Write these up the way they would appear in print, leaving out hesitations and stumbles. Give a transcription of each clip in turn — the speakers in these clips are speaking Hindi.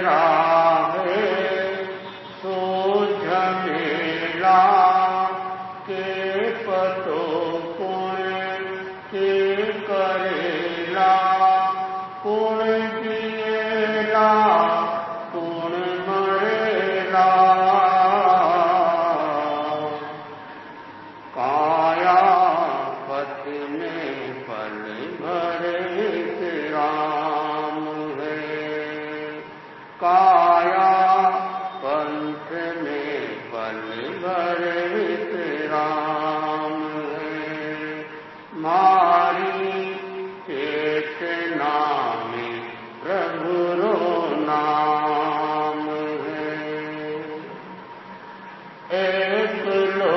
राहे सोझ मेला के पतो पुण्य के करेला पुण्य जिएला पुण्य मरेला काया पथ में फल भरे राम है काया पंथ में फल भरे राम है मारी चेतना में प्रभु रो नाम है एक लो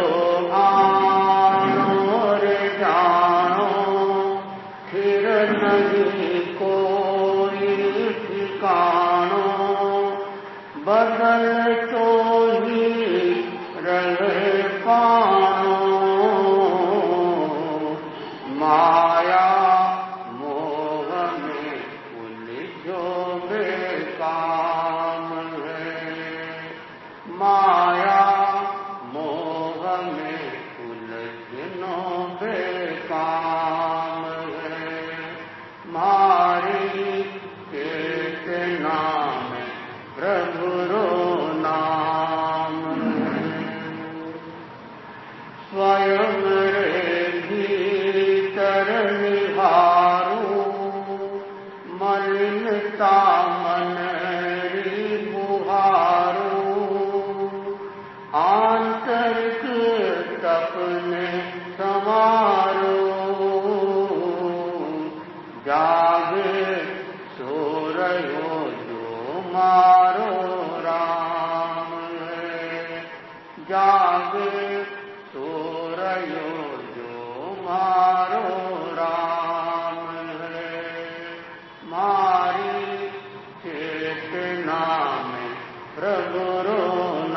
नहीं कोई ठिकानो बदल तो ही रहे पानो माया मोह में उलझो बेकाम है माया मोह में उलझनो बेकाम मारी चेतना में प्रभु रो नाम स्वयं रे भीतर निहारू मलिनता मन री बुहारू आंतरिक तपने समारो जागे सो रहो जो मारो राम है जागे सो रहो जो मारो राम है मारी चेतना में प्रभु रो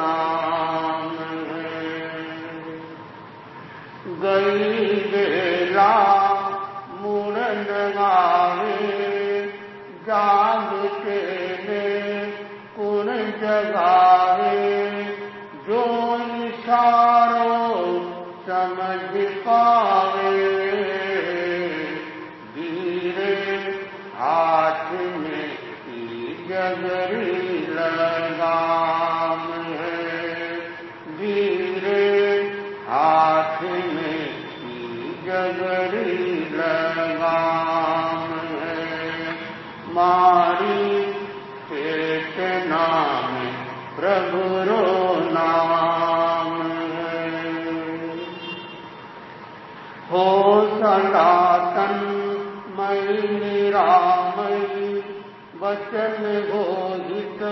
नाम है गई बेला मुरन गावे जागते ने कुन जगावे जो इशारों समझ पावे धीरे हाथ में जगरी लगाम है धीरे हाथ में जगरी लगाम है मारी चेतना में प्रभु रो नाम है हो सनातन मई निरामयी वचन बोधित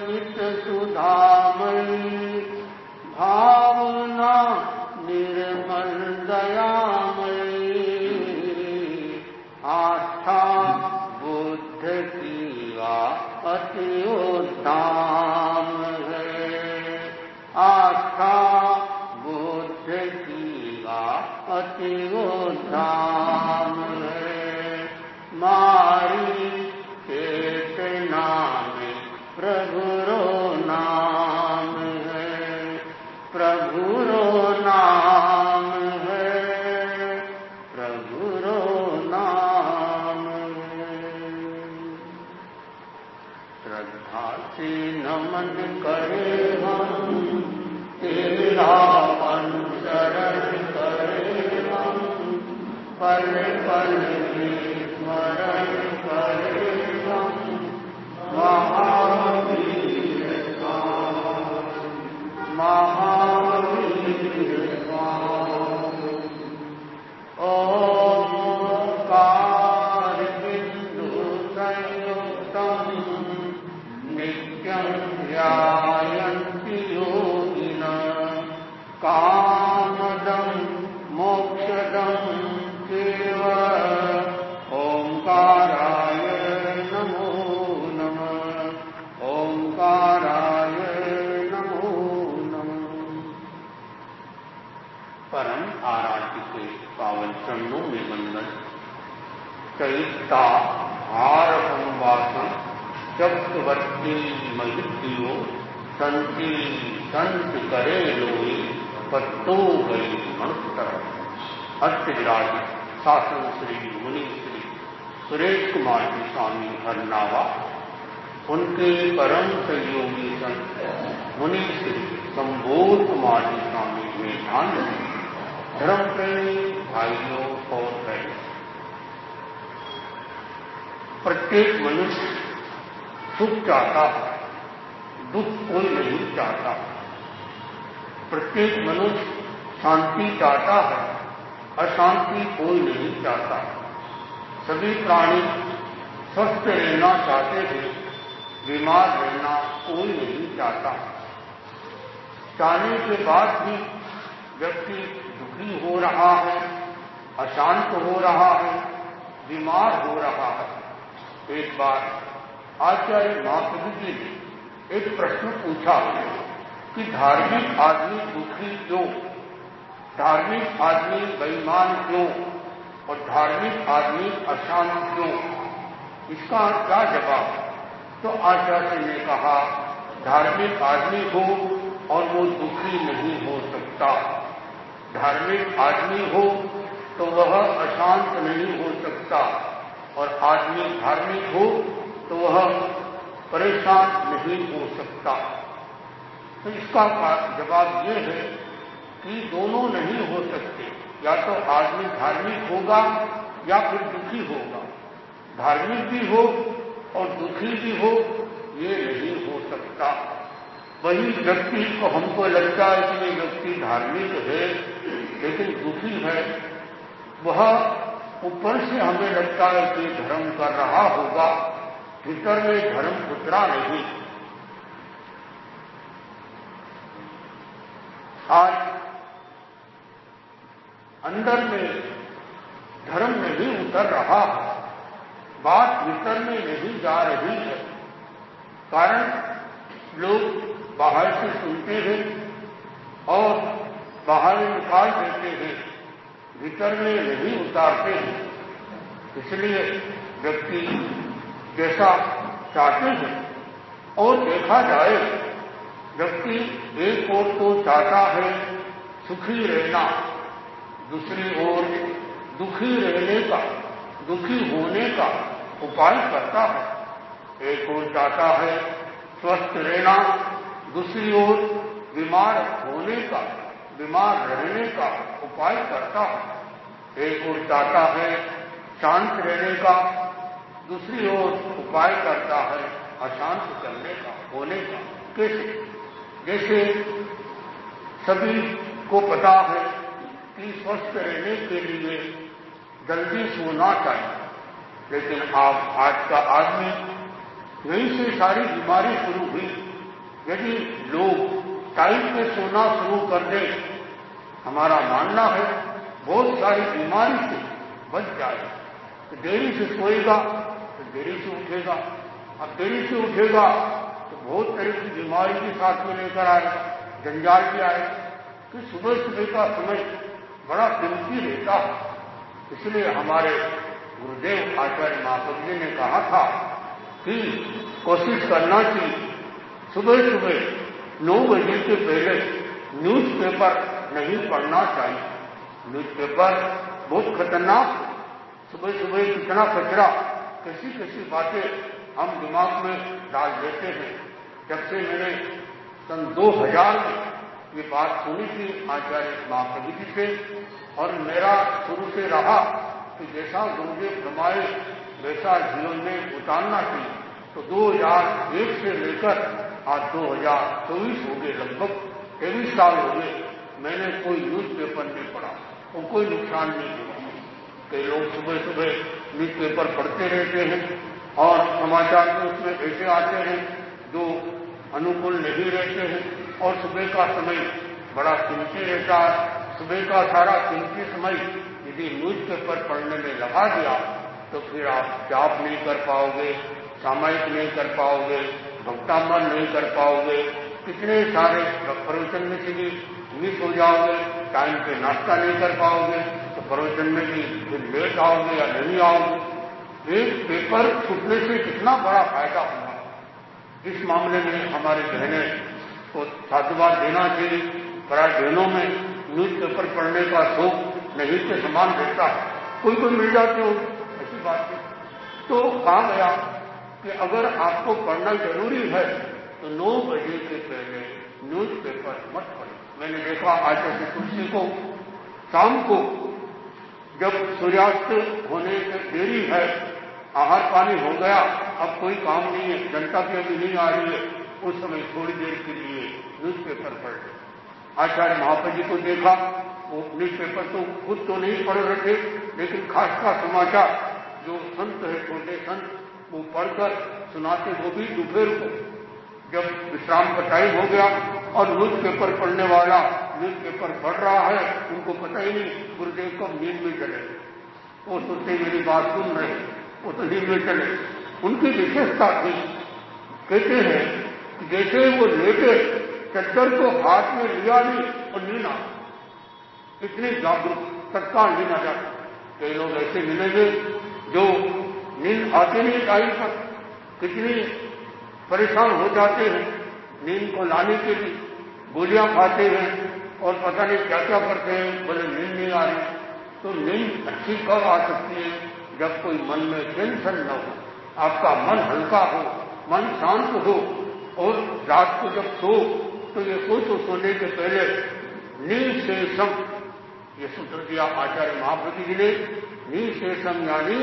नित सुधामयी भावना निर्मल दयामयी आस्था बुद्ध कीवा अति उत्तम है आस्था बुद्ध कीवा अति उत्तम है मारी चेतना में प्रभु रो नाम है प्रभु रो नाम है प्रभु रो नाम है श्रद्धा से नमन करे हम तेरा अनुसरण करे हम पल पल स्मरण करे हम महावीर महावीर ओंकार बिंदु संयुक्तम नित्यं ध्यायन्ति योगिनः कामदं मोक्षदं चैव ओंकाराय नमो नमः ओंकाराय नमो नमः। परम आराध्य के पावन चरणों में वंदन। चैता हार संवासन शब्दवर्ती महित्यो संति संत करे लोई पत्तो गई मनुष्य। अष्ट विराजित शासन श्री मुनि श्री सुरेश कुमार जी स्वामी हरनावा, उनके परम सहयोगी संत मुनि श्री संबोध कुमार जी स्वामी मेधानंद, धर्म प्रेमी भाइयों और बहनों, प्रत्येक मनुष्य सुख चाहता है, दुख कोई नहीं चाहता। प्रत्येक मनुष्य शांति चाहता है, अशांति कोई नहीं चाहता। सभी प्राणी स्वस्थ रहना चाहते हैं, बीमार रहना कोई नहीं चाहता। चाहने के बाद भी व्यक्ति दुखी हो रहा है, अशांत हो रहा है, बीमार हो रहा है। एक बार आचार्य महाप्रभु जी ने एक प्रश्न पूछा कि धार्मिक आदमी दुखी क्यों, धार्मिक आदमी बेईमान क्यों और धार्मिक आदमी अशांत क्यों? इसका क्या जवाब? तो आचार्य ने कहा, धार्मिक आदमी हो और वो दुखी नहीं हो सकता। धार्मिक आदमी हो तो वह अशांत नहीं हो सकता, और आदमी धार्मिक हो तो वह परेशान नहीं हो सकता। तो इसका जवाब ये है कि दोनों नहीं हो सकते। या तो आदमी धार्मिक होगा या फिर दुखी होगा। धार्मिक भी हो और दुखी भी हो, ये नहीं हो सकता। वही व्यक्ति को हमको लगता है कि ये व्यक्ति धार्मिक है लेकिन दुखी है, वह ऊपर से हमें लगता है कि धर्म कर रहा होगा, भीतर में धर्म उतरा नहीं। आज अंदर में धर्म नहीं उतर रहा है, बात भीतर में नहीं जा रही है। कारण लोग बाहर से सुनते हैं और बाहर निकाल देते हैं, भीतर में नहीं उतारते हैं। इसलिए व्यक्ति जैसा चाहते हैं और देखा जाए, व्यक्ति एक ओर तो चाहता है सुखी रहना, दूसरी ओर दुखी रहने का, दुखी होने का उपाय करता है। एक ओर चाहता है स्वस्थ रहना, दूसरी ओर बीमार होने का, बीमार रहने का उपाय करता है। एक ओर चाहता है शांत रहने का, दूसरी ओर उपाय करता है अशांत करने का, होने का। कैसे? जैसे सभी को पता है कि स्वस्थ रहने के लिए जल्दी सोना चाहिए, लेकिन आज का आदमी, यहीं से सारी बीमारी शुरू हुई। यदि लोग टाइम पे सोना शुरू कर दें, हमारा मानना है बहुत सारी बीमारी से बच जाए। तो देरी से सोएगा तो देरी से उठेगा, अब देरी से उठेगा तो बहुत तरह की बीमारी के साथ में लेकर आएगा, जंजाल भी आएगा। कि सुबह सुबह का समय बड़ा कीमती रहता है। इसलिए हमारे गुरुदेव आचार्य महाप्रभु जी ने कहा था कि कोशिश करना चाहिए सुबह सुबह 9 बजे के पहले न्यूज़पेपर नहीं पढ़ना चाहिए। न्यूज़पेपर बहुत खतरनाक। सुबह सुबह कितना कचरा, कैसी कैसी बातें हम दिमाग में डाल देते हैं। जब से मैंने सन 2000 में ये बात सुनी थी आचार्य महाप्रभु जी से, और मेरा शुरू से रहा कि जैसा गुरुदेव फरमाए वैसा जीवन में उतारना चाहिए। तो 2001 से लेकर आज 2024 हो गए, लगभग 23 साल हो गए, मैंने कोई न्यूज़पेपर नहीं पढ़ा और कोई नुकसान नहीं हुआ। कई लोग सुबह सुबह न्यूज़पेपर पढ़ते रहते हैं और समाचार में उसमें ऐसे आते हैं जो अनुकूल नहीं रहते हैं, और सुबह का समय बड़ा कीमती रहता है। सुबह का सारा कीमती समय यदि न्यूज़पेपर पढ़ने में लगा दिया तो फिर आप जाप नहीं कर पाओगे, सामायिक नहीं कर पाओगे, भक्तामन नहीं कर पाओगे, कितने सारे प्रवचन में से भी मिस हो जाओगे, टाइम पे नाश्ता नहीं कर पाओगे, तो प्रवचन में भी फिर लेट आओगे या नहीं आओगे। एक पेपर छूटने से कितना बड़ा फायदा होगा। इस मामले में हमारे बहने को साधुवाद देना चाहिए। प्राय बहनों में न्यूज़पेपर पढ़ने का शौक नहीं के समान रहता है, कोई कोई मिल जाते हो, ऐसी बात है। तो कहा गया कि अगर आपको पढ़ना जरूरी है तो 9 बजे से पहले न्यूज़पेपर मत पढ़ें। मैंने देखा आचार्य तुलसी को शाम को जब सूर्यास्त होने से देरी है, आहार पानी हो गया, अब कोई काम नहीं है, जनता की अभी नहीं आ रही है, उस समय थोड़ी देर के लिए न्यूज़पेपर पढ़ रहे। आचार्य महापति जी को देखा, वो न्यूज़पेपर तो खुद तो नहीं पढ़ रहे थे, लेकिन खास का समाचार जो संत है, छोटे संत, वो पढ़कर सुनाते, वो भी दोपहर को जब विश्राम का टाइम हो गया और न्यूज़पेपर पढ़ने वाला न्यूज़पेपर पढ़ रहा है, उनको पता ही नहीं गुरुदेव कब नींद में चले। वो सोचते मेरी बात सुन रहे, वो तो नींद में चले। उनकी विशेषता थी, कहते हैं कि जैसे वो लेटे चद्दर को हाथ में लिया नहीं और नींद आ, इतनी जागरूक, तत्काल नींद आ जाती। कई लोग ऐसे मिलेंगे जो नींद आते नहीं टाइम पर, कितनी परेशान हो जाते हैं नींद को लाने के लिए, गोलियां खाते हैं और पता नहीं क्या क्या करते हैं, बोले नींद नहीं आ रही। तो नींद अच्छी कब आ सकती है? जब कोई मन में टेंशन न हो, आपका मन हल्का हो, मन शांत हो, और रात को जब सो तो ये सोचो सोने के पहले निःशेषम, ये सूत्र दिया आचार्य महाप्रति जी ने। निःशेषम यानी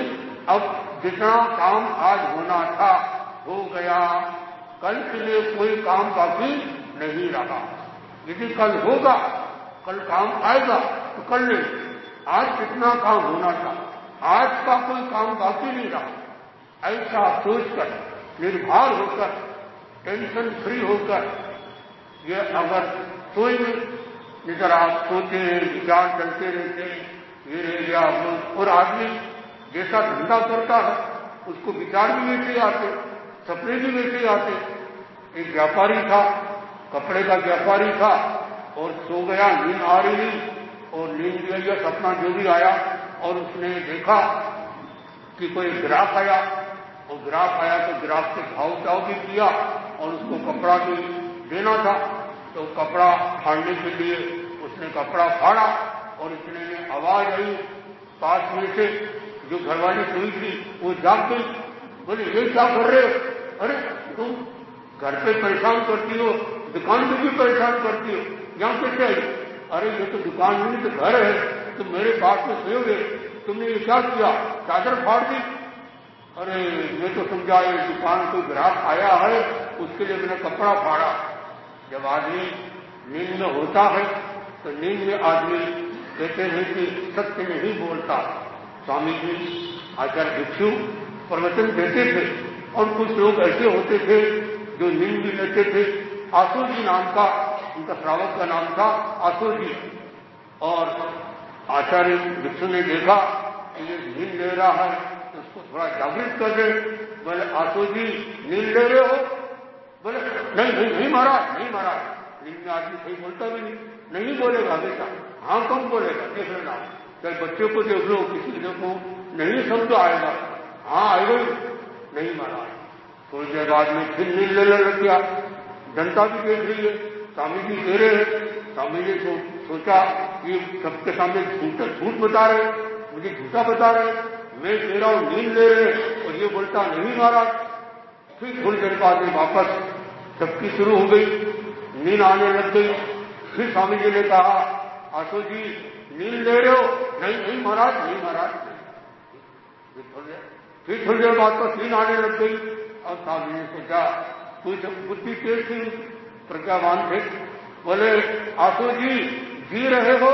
अब जितना काम आज होना था हो गया, कल के लिए कोई काम बाकी नहीं रहा। यदि कल होगा, कल काम आएगा तो कल नहीं, आज कितना काम होना था, आज का कोई काम बाकी नहीं रहा। ऐसा सोचकर, निर्भर होकर, टेंशन फ्री होकर ये अगर सोएंगे, जरा आप सोते हैं, विचार चलते रहते हैं, ये रह गया वो, और आदमी जैसा धंधा करता है उसको विचार भी वैसे आते, सपने भी वैसे आते। एक व्यापारी था, कपड़े का व्यापारी था, और सो गया, नींद आ रही नहीं, और नींद भी आई, सपना जो भी आया, और उसने देखा कि कोई ग्राहक आया, और ग्राहक आया तो ग्राहक से भाव ताव भी किया और उसको कपड़ा भी देना था। तो कपड़ा फाड़ने के लिए उसने कपड़ा फाड़ा और इतने में आवाज आई पास में से, जो घरवाली सोई थी वो जाग गई, बोले ये क्या कर रहे हो? अरे तुम घर पे परेशान करती हो, दुकान में भी परेशान करती हो, यहां कैसे आई? अरे ये तो दुकान नहीं तो घर है, तुम मेरे पास में सोओगे, तुमने ये क्या किया? चादर फाड़ दी। अरे मैं तो समझा ये दुकान कोई ग्राहक आया है उसके लिए मैंने कपड़ा फाड़ा। जब आदमी नींद में होता है तो नींद में आदमी कहते हैं कि सत्य नहीं बोलता। स्वामी जी आचार्य भिक्षु प्रवचन देते थे, और कुछ लोग ऐसे होते थे जो नींद भी लेते थे। आसुर जी नाम का उनका श्रावक का नाम था, आसुर जी। और आचार्य भिक्षु ने देखा कि ये नींद ले रहा है तो उसको थोड़ा जागृत कर दे। बोले आसुर जी नींद ले रहे हो? बोले नहीं नहीं नहीं महाराज, नहीं महाराज, नींद में आदमी सही बोलता भी नहीं बोलेगा हमेशा, हाँ कम बोलेगा, देख लेना। चाहे बच्चे को देख लो, किसी को नहीं शब्द आएगा, हाँ आएगा ही नहीं महाराज। थोड़ी देर बाद में फिर नींद लेने लग गया। जनता भी देख रही है, स्वामी जी कह रहे हैं। स्वामी जी सोचा कि सबके सामने झूठ बता रहे, मुझे झूठा बता रहे, मैं कह रहा हूं नींद ले रहे और ये बोलता नहीं महाराज। फिर थोड़ी देर बाद में वापस सबकी शुरू हो गई, नींद आने लग गई। फिर स्वामी जी ने कहा आशो जी नींद ले रहे हो? नहीं नहीं महाराज, नहीं महाराज। फिर थोड़ी देर बाद तो नींद आने लग गई, और स्वामी ने सोचा कुछ बुद्धि तेज थी, प्रज्ञावान थे, बोले आशो जी जी रहे हो?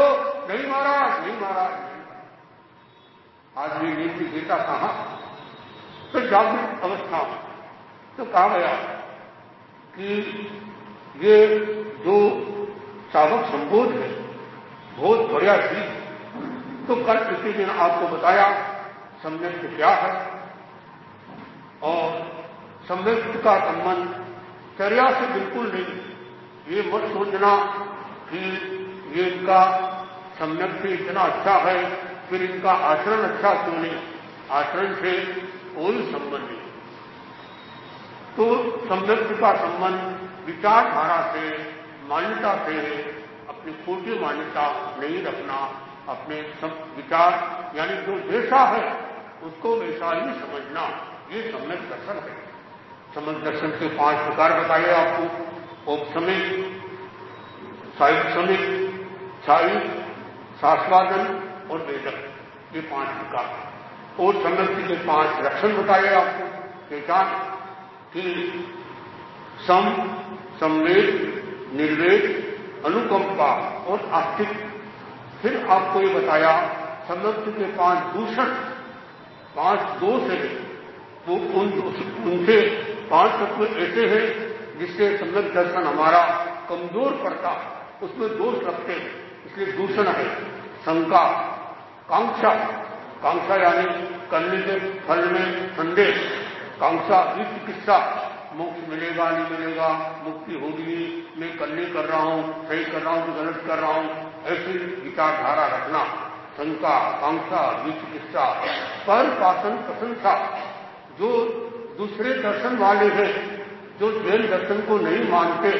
नहीं महाराज, नहीं महाराज। आदमी नींद की जीता कहां? तो जागृत अवस्था में तो कहा गया कि ये जो सावक संबोध है बहुत बढ़िया चीज। तो कल इसी दिन आपको बताया सम्यक्त क्या है, और सम्यक्त का संबंध चर्या से बिल्कुल नहीं। ये मत सोचना कि ये इनका सम्यक्त इतना अच्छा है फिर इनका आचरण अच्छा क्यों नहीं। आचरण से कोई संबंध नहीं। तो सम्यक्ति का संबंध विचारधारा से, मान्यता से, अपनी खोटी मान्यता नहीं रखना, अपने सब विचार यानी जो जैसा है उसको वैसा ही समझना, ये सम्यक दर्शन है। सम्यक दर्शन के 5 प्रकार बताए आपको, औपसमिक, सायुक्समिक, छायिक, शास्वादन और वेदक, ये 5 प्रकार। और सम्यक्ति के 5 लक्षण बताए आपको, पहचान कि सम, संवेद, निर्वेद, अनुकंपा और आस्तिक। फिर आपको ये बताया सम्यक्ति के 5 दूषण, 5 दोष है, वो उनसे 5 तत्व ऐसे हैं जिससे सम्यक दर्शन हमारा कमजोर पड़ता, उसमें दोष लगते हैं, इसलिए दूषण है। शंका, कांक्षा, कांक्षा यानी करने के फल में संदेह, कांक्षा, विचिकित्सा, मोक्ष मिलेगा नहीं मिलेगा, मुक्ति होगी, मैं करने कर रहा हूं, सही कर रहा हूं तो गलत कर रहा हूं, ऐसी विचारधारा रखना। शंका, कांक्षा, विचिकित्सा, पर पासन, प्रशंसा, जो दूसरे दर्शन वाले हैं, जो जैन दर्शन को नहीं मानते,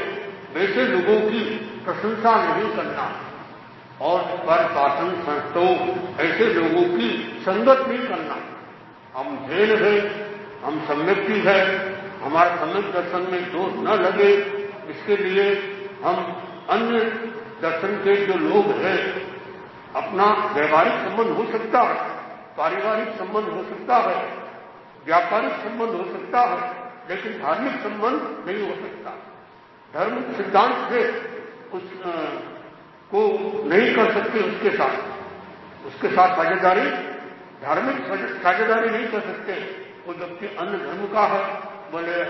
वैसे लोगों की प्रशंसा नहीं करना। और पर पासन संतो, ऐसे लोगों की संगत नहीं करना। हम जैन हैं, हम सम्यक्ति है, हमारे सम्यक दर्शन में दोष न लगे, इसके लिए हम अन्य दर्शन के जो लोग हैं, अपना व्यवहारिक संबंध हो सकता है, पारिवारिक संबंध हो सकता है, व्यापारिक संबंध हो सकता है, लेकिन धार्मिक संबंध नहीं हो सकता। धर्म सिद्धांत से को नहीं कर सकते, उसके साथ साझेदारी, धार्मिक साझेदारी नहीं कर सकते। कोई व्यक्ति अन्य धर्म का है, बोले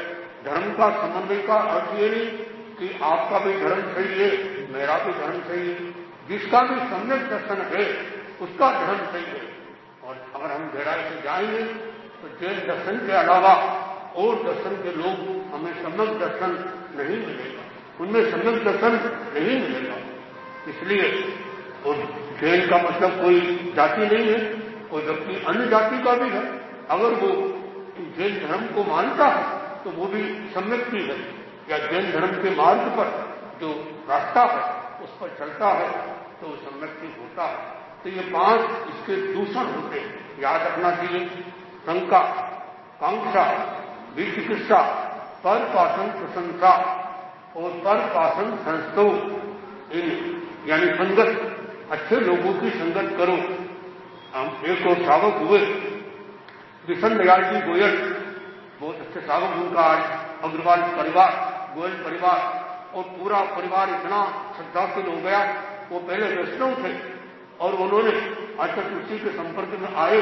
धर्म का समन्वय का अर्थ ये नहीं कि आपका भी धर्म सही है, मेरा भी धर्म सही है, जिसका भी सम्यक दर्शन है उसका धर्म सही है। और अगर हम गहराई से जाएंगे तो जैन दर्शन के अलावा और दर्शन के लोग हमें सम्यक दर्शन नहीं मिलेगा, उनमें सम्यक दर्शन नहीं मिलेगा। इसलिए और जैन का मतलब कोई जाति नहीं है, कोई व्यक्ति अन्य जाति का भी है, अगर वो जैन धर्म को मानता है तो वो भी सम्यक्ति है, या जैन धर्म के मार्ग पर जो रास्ता है उस पर चलता है तो वो सम्यक्ति होता है। तो ये 5 इसके दूषण होते हैं, याद रखना चाहिए। शंका, कांक्षा, विचिकित्सा, पर पासन प्रशंसा और पर पासन संस्तो, यानी संगत, अच्छे लोगों की संगत करो। हम एक और श्रावक हुए, किशन दयाल जी गोयल, बहुत अच्छे श्रावक उनका आज अग्रवाल परिवार, गोयल परिवार, और पूरा परिवार इतना श्रद्धाशील हो गया। वो पहले वैष्णव थे और उन्होंने आचार्य तुलसी के संपर्क में आए,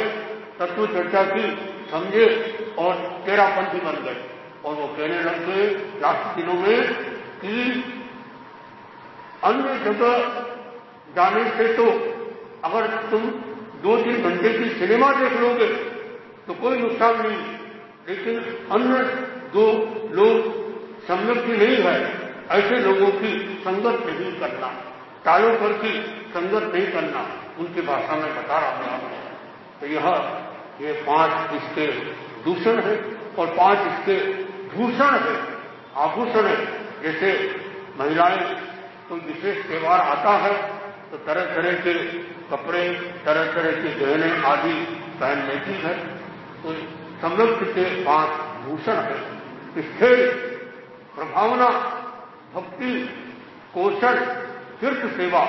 तत्व चर्चा की, समझे और तेरापंथी बन गए। और वो कहने लग गए लास्ट दिनों में कि अन्य जगह जाने से तो अगर तुम 2-3 घंटे की सिनेमा देख लोगे तो कोई नुकसान नहीं, लेकिन अन्य जो लोग सम्यक्ति नहीं है, ऐसे लोगों की संगत नहीं करना, टालों पर की संगत नहीं करना, उनकी भाषा में बता रहा हूं आपको। तो ये 5 इसके दूषण है और 5 इसके भूषण है, आभूषण है। जैसे महिलाएं कोई विशेष त्योहार आता है तो तरह तरह के कपड़े, तरह तरह के गहने आदि पहन लेती है, तो सम्यक्ति के 5 भूषण है। स्थिर, प्रभावना, भक्ति, कौशल, तीर्थ सेवा,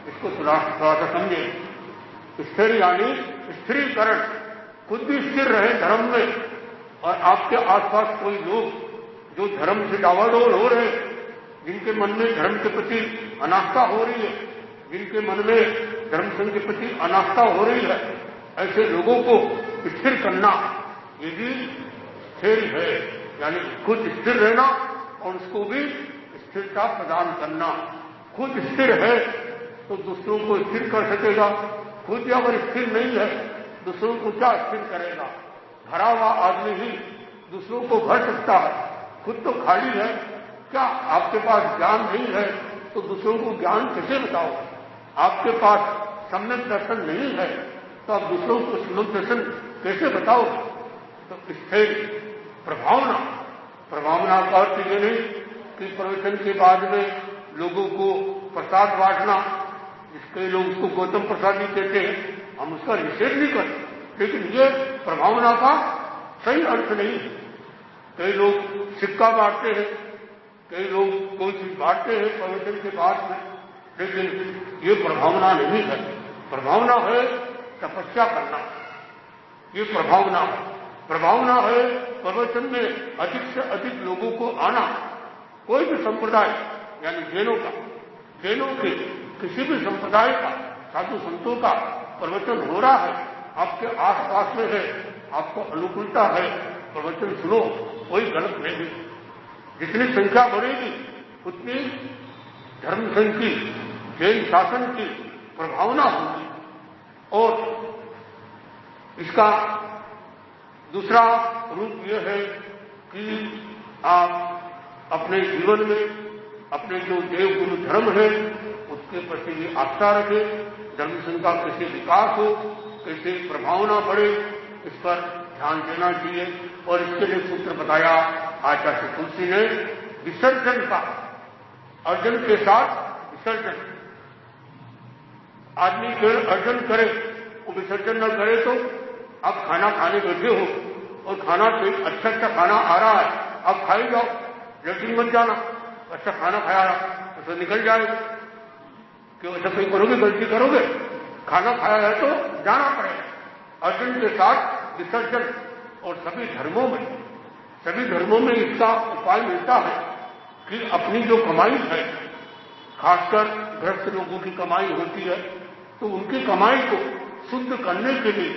इसको थोड़ा सा समझे। स्थिर यानी स्थिरीकरण, खुद भी स्थिर रहे धर्म में, और आपके आसपास कोई लोग जो धर्म से डावाडोल हो रहे, जिनके मन में धर्म के प्रति अनास्था हो रही है, जिनके मन में धर्म संघ के प्रति अनास्था हो रही है, ऐसे लोगों को स्थिर करना, ये भी स्थिर है, यानी खुद स्थिर रहना और उसको भी स्थिरता प्रदान करना। खुद स्थिर है तो दूसरों को स्थिर कर सकेगा, खुद अगर स्थिर नहीं है दूसरों को क्या स्थिर करेगा। भरा हुआ आदमी ही दूसरों को भर सकता है, खुद तो खाली है। क्या आपके पास ज्ञान नहीं है तो दूसरों को ज्ञान कैसे बताओ? आपके पास सम्यक दर्शन नहीं है तो आप दूसरों को सम्यक दर्शन कैसे बताओ? तो स्थिर, प्रभावना, प्रभावना का अर्थ ये नहीं कि प्रवचन के बाद में लोगों को प्रसाद बांटना, इसके लोग उसको गौतम प्रसाद ही कहते हैं, हम उसका निषेध नहीं करते, लेकिन ये प्रभावना का सही अर्थ नहीं है। कई लोग सिक्का बांटते हैं, कई लोग कोई चीज बांटते हैं प्रवचन के बाद में, लेकिन ये प्रभावना नहीं है। प्रभावना है तपस्या करना, ये प्रभावना है। प्रभावना है प्रवचन में अधिक से अधिक लोगों को आना। कोई भी संप्रदाय यानी जैनों का, जैनों के किसी भी संप्रदाय का, साधु संतों का प्रवचन हो रहा है, आपके आसपास में है, आपको अनुकूलता है, प्रवचन सुनो, कोई गलत नहीं। जितनी संख्या बढ़ेगी उतनी धर्म संघ की, जैन शासन की प्रभावना होगी। और इसका दूसरा रूप यह है कि आप अपने जीवन में अपने जो देव गुरु धर्म है उसके प्रति भी आस्था रखें। धर्म संघ का कैसे विकास हो, कैसे प्रभावना बढ़े, इस पर ध्यान देना चाहिए। और इसके लिए सूत्र बताया आचार्य तुलसी ने, विसर्जन का, अर्जन के साथ विसर्जन। आदमी अर्जन करे, वो विसर्जन न करे तो आप खाना खाने बैठे हो और खाना अच्छा अच्छा खाना आ रहा है, आप खाई जाओ, लेकिन मत जाना, अच्छा खाना खाया तो निकल जाएगा। क्यों ऐसा कोई करोगे, गलती करोगे, खाना खाया है तो जाना पड़ेगा। अर्जन के साथ विसर्जन। और सभी धर्मों में इसका उपाय मिलता है कि अपनी जो कमाई है, खासकर गृहस्थ लोगों की कमाई होती है, तो उनकी कमाई को शुद्ध करने के लिए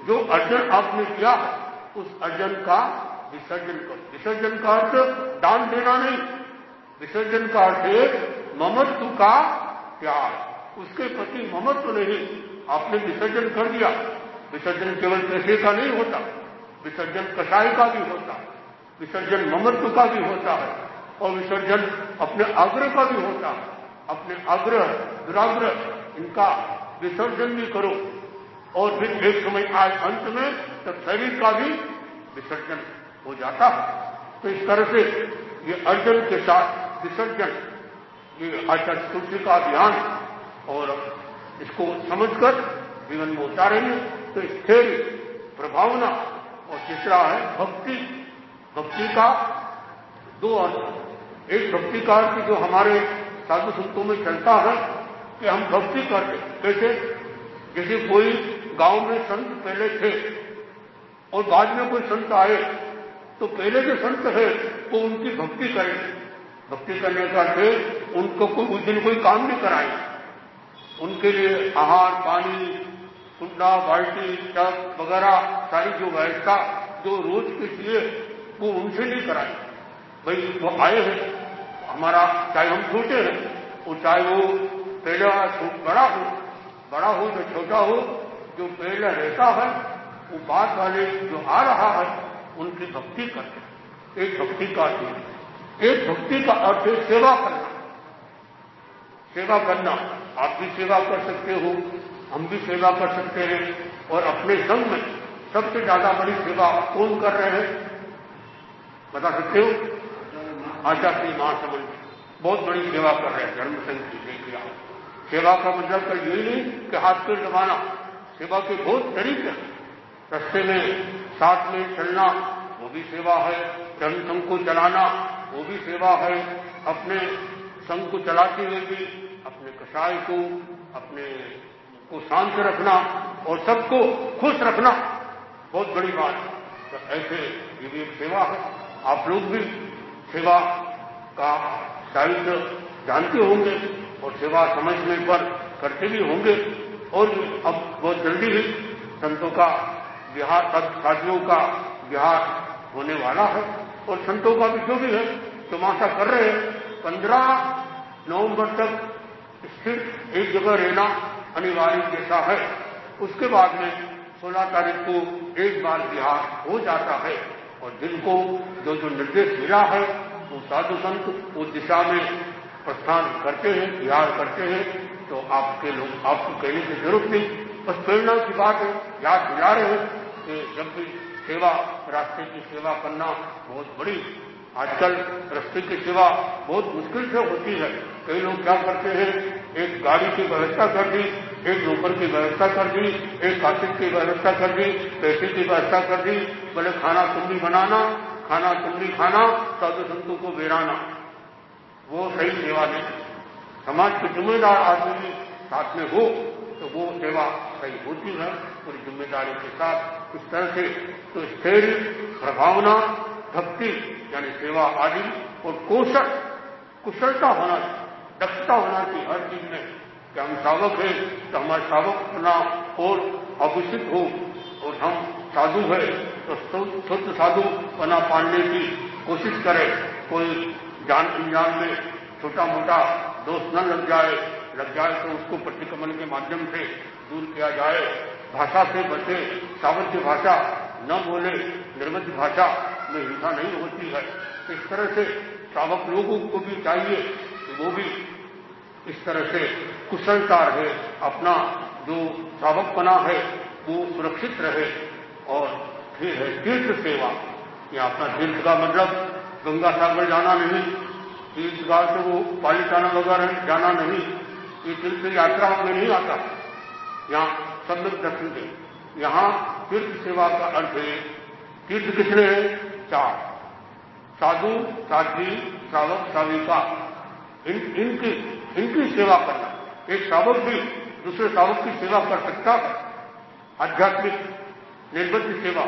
जो अर्जन आपने किया है उस अर्जन का विसर्जन करो। विसर्जन का अर्थ दान देना नहीं, विसर्जन का अर्थ है ममत्व का त्याग, उसके प्रति ममत्व नहीं, आपने विसर्जन कर दिया। विसर्जन केवल पैसे का नहीं होता, विसर्जन कसाई का भी होता, विसर्जन ममत्व का भी होता है, और विसर्जन अपने आग्रह का भी होता है। अपने आग्रह दुराग्रह इनका विसर्जन भी करो। और फिर एक समय आज अंत में तब शरीर का भी विसर्जन हो जाता है। तो इस तरह से ये अर्जन के साथ विसर्जन, ये आचार्य तुलसी का अभियान, और इसको समझकर जीवन में उतारेंगे तो स्थिर प्रभावना। और तीसरा है भक्ति। भक्ति का दो अर्थ। एक भक्ति का अर्थ जो हमारे साधु संतों में चलता है कि हम भक्ति करते, कैसे, जैसे कोई गांव में संत पहले थे और बाद में कोई संत आए, तो पहले जो संत है वो उनकी भक्ति करें। भक्ति करने का अर्थ उनको उस दिन कोई काम नहीं कराए, उनके लिए आहार पानी, कुंडा बाल्टी टब वगैरह सारी जो व्यवस्था जो रोज के लिए वो उनसे नहीं कराए। भाई वो आए हैं, हमारा चाहे हम छोटे हैं, वो चाहे वो पहला बड़ा हो या छोटा हो, जो पहला रहता है वो बाद वाले जो आ रहा है उनकी भक्ति करते। एक भक्ति का अर्थ है। एक भक्ति का अर्थ है सेवा करना। सेवा करना, आप भी सेवा कर सकते हो, हम भी सेवा कर सकते हैं। और अपने संघ में सबसे ज्यादा बड़ी सेवा कौन कर रहे हैं, बता सकते हो? आचार्य महासमन बहुत बड़ी सेवा कर रहे हैं धर्म संघ की। देखिए, सेवा का मतलब तो यही नहीं कि हाथ पैर दबाना, सेवा के बहुत तरीके हैं। रास्ते में साथ में चलना वो भी सेवा है, धर्म संघ को चलाना वो भी सेवा है, अपने संघ को चलाते हुए भी अपने कसाई को, अपने को शांत रखना और सबको खुश रखना बहुत बड़ी बात है। तो ऐसे ये भी एक सेवा है। आप लोग भी सेवा का दायित्व जानते होंगे और सेवा समझने पर करते भी होंगे। और अब बहुत जल्दी ही संतों का विहार, साथियों का विहार होने वाला है और संतों का भी जो भी है तमाशा कर रहे हैं। 15 नवंबर तक स्थिर एक जगह रहना अनिवार्य जैसा है। उसके बाद में 16 तारीख को एक बार विहार हो जाता है और जिनको जो जो निर्देश मिला है वो साधु संत उस दिशा में प्रस्थान करते हैं, विहार करते हैं। तो आपके लोग, आपको कहने की जरूरत नहीं, बस प्रेरणा की बात है, याद दिला रहे हैं कि जब भी सेवा, रास्ते की सेवा करना बहुत बड़ी आजकल रस्ते की सेवा बहुत मुश्किल से होती है। कई लोग क्या करते हैं, एक गाड़ी की व्यवस्था कर दी, एक नौकर की व्यवस्था कर दी, एक काशिद की व्यवस्था कर दी, पैसे की व्यवस्था कर दी, बोले खाना तुम भी बनाना, खाना तुम भी खाना, साधु संतों को बेराना। वो सही सेवा नहीं। समाज के जिम्मेदार आदमी साथ में हो तो वो सेवा सही होती है पूरी जिम्मेदारी के साथ। इस तरह से तो स्थैर्य, प्रभावना, भक्ति यानी सेवा आदि और कुशलता होना, दक्षता होना चाहिए हर चीज में कि हम शावक हैं तो हमारा शावक अपना और अभूषित हो, और हम साधु है तो शुद्ध साधु बना पालने की कोशिश करें। कोई जान अनजान में छोटा मोटा दोष न लग जाए तो उसको प्रतिक्रमण के माध्यम से दूर किया जाए। भाषा से बचे, सावध्य भाषा न बोले, निर्वध्य भाषा में हिंसा नहीं होती है। इस तरह से शावक लोगों को भी चाहिए कि वो भी इस तरह से कुशलता रहे, अपना जो शावकपना है वो सुरक्षित रहे। और फिर है तीर्थ सेवा। या अपना तीर्थ का मतलब गंगा सागर जाना नहीं, तीर्थगार से वो पालिताना वगैरह जाना नहीं, ये तीर्थ यात्रा में नहीं आता। यहाँ सम्यक दर्शन के यहाँ तीर्थ सेवा का अर्थ है, तीर्थ कितने हैं? 4, साधु, साध्वी, श्रावक, श्राविका, इनकी सेवा करना। एक श्रावक भी दूसरे श्रावक की सेवा कर सकता है, आध्यात्मिक निर्बद्ध सेवा।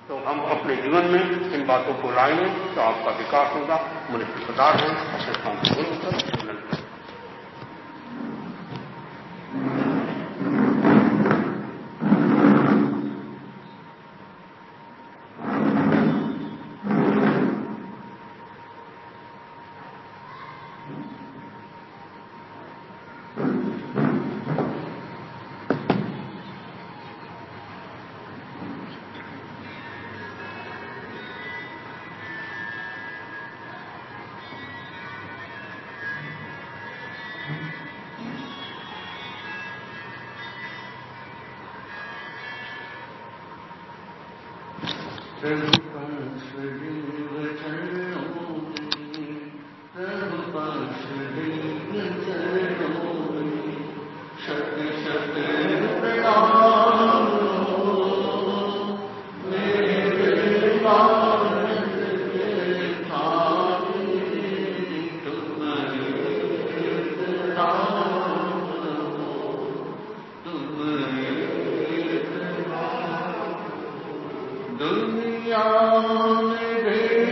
तो हम अपने जीवन में इन बातों को लाएंगे तो आपका विकास होगा, मनुष्य पदार्थ है अपने काम को बोलकर। दुनिया में